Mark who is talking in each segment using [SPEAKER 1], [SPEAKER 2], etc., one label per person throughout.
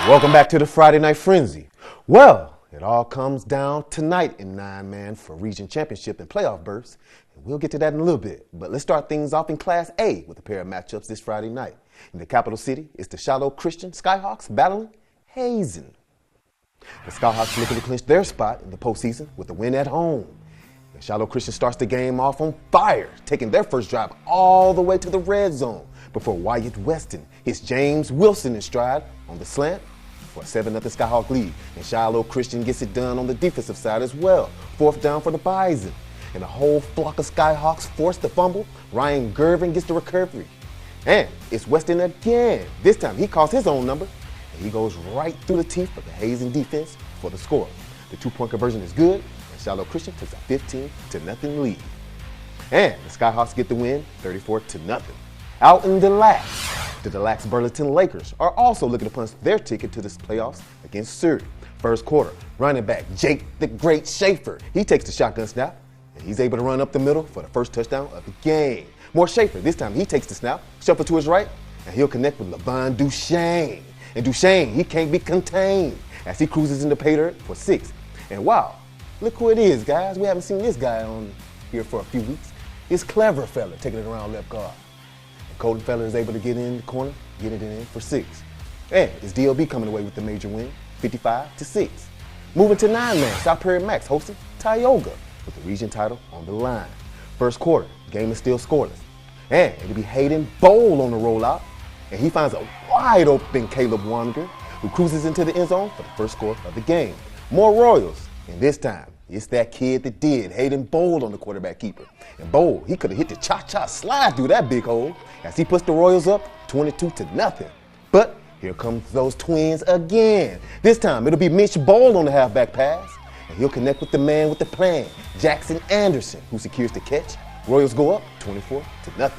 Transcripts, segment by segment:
[SPEAKER 1] Welcome back to the Friday Night Frenzy. Well, it all comes down tonight in 9-man for region championship and playoff berths. And we'll get to that in a little bit. But let's start things off in Class A with a pair of matchups this Friday night. In the capital city, it's the Shiloh Christian Skyhawks battling Hazen. The Skyhawks looking to clinch their spot in the postseason with a win at home. And Shiloh Christian starts the game off on fire, taking their first drive all the way to the red zone before Wyatt Weston hits James Wilson in stride on the slant for a 7-0 Skyhawk lead. And Shiloh Christian gets it done on the defensive side as well. 4th down for the Bison. And the whole flock of Skyhawks force the fumble. Ryan Gervin gets the recovery. And it's Weston again. This time he calls his own number. And he goes right through the teeth of the Hazen defense for the score. The 2-point conversion is good. And Shiloh Christian takes a 15-0 lead. And the Skyhawks get the win 34-0. Out in the Deluxe Burlington Lakers are also looking to punch their ticket to the playoffs against Surrey. First quarter, running back Jake the Great Schaefer, he takes the shotgun snap, and he's able to run up the middle for the first touchdown of the game. More Schaefer, this time he takes the snap, shuffle to his right, and he'll connect with LeVon Duchesne. And Duchesne, he can't be contained as he cruises into pay dirt for 6. And wow, look who it is, guys. We haven't seen this guy on here for a few weeks. It's Clever Fella taking it around left guard. Colton Feller is able to get in the corner, get it in for 6. And it's DLB coming away with the major win, 55-6. Moving to 9-man, South Prairie Max hosting Tioga with the region title on the line. First quarter, game is still scoreless. And it'll be Hayden Bowl on the rollout. And he finds a wide open Caleb Waniger, who cruises into the end zone for the first score of the game. More Royals, and this time, it's that kid that did, Hayden Bowl on the quarterback keeper. And Bowl, he could have hit the cha-cha slide through that big hole as he puts the Royals up 22-0. But here comes those twins again. This time, it'll be Mitch Bowl on the halfback pass. And he'll connect with the man with the plan, Jackson Anderson, who secures the catch. Royals go up 24-0.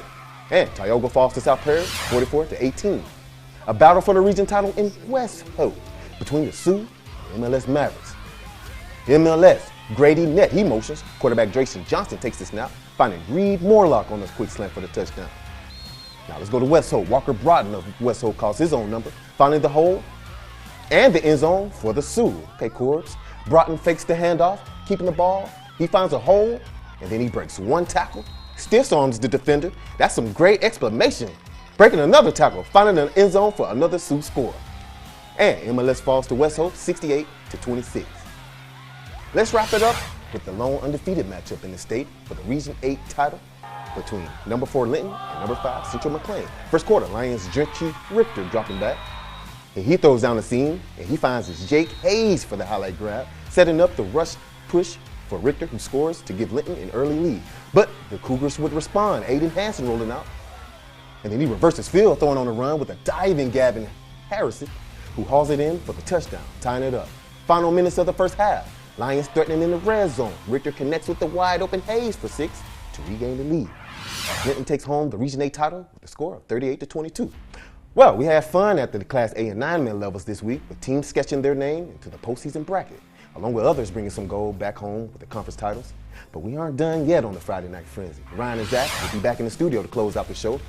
[SPEAKER 1] And Tioga falls to South Prairie 44-18. A battle for the region title in West Hope between the Sioux and MLS Mavericks. MLS, Grady Nett, he motions. Quarterback Drayson Johnson takes the snap, finding Reed Morlock on this quick slant for the touchdown. Now let's go to West Hope. Walker Broughton of West Hope calls his own number, finding the hole and the end zone for the Sioux. Okay, Corbs. Broughton fakes the handoff, keeping the ball. He finds a hole, and then he breaks one tackle, stiff arms the defender. That's some great exclamation. Breaking another tackle, finding an end zone for another Sioux score. And MLS falls to West Hope 68-26. Let's wrap it up with the lone undefeated matchup in the state for the Region 8 title between number 4 Linton and number 5 Central McLean. First quarter, Lions Drenchie Richter dropping back. And he throws down the seam, and he finds his Jake Hayes for the highlight grab, setting up the rush push for Richter, who scores to give Linton an early lead. But the Cougars would respond, Aiden Hansen rolling out. And then he reverses field, throwing on the run with a diving Gavin Harrison, who hauls it in for the touchdown, tying it up. Final minutes of the first half. Lions threatening in the red zone. Richter connects with the wide open Hayes for 6 to regain the lead. Linton takes home the Region 8 title with a score of 38-22. Well, we had fun at the Class A and 9-man levels this week with teams sketching their name into the postseason bracket, along with others bringing some gold back home with the conference titles. But we aren't done yet on the Friday Night Frenzy. Ryan and Zach will be back in the studio to close out the show,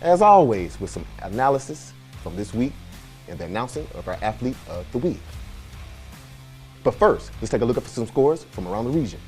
[SPEAKER 1] as always, with some analysis from this week and the announcing of our Athlete of the Week. But first, let's take a look at some scores from around the region.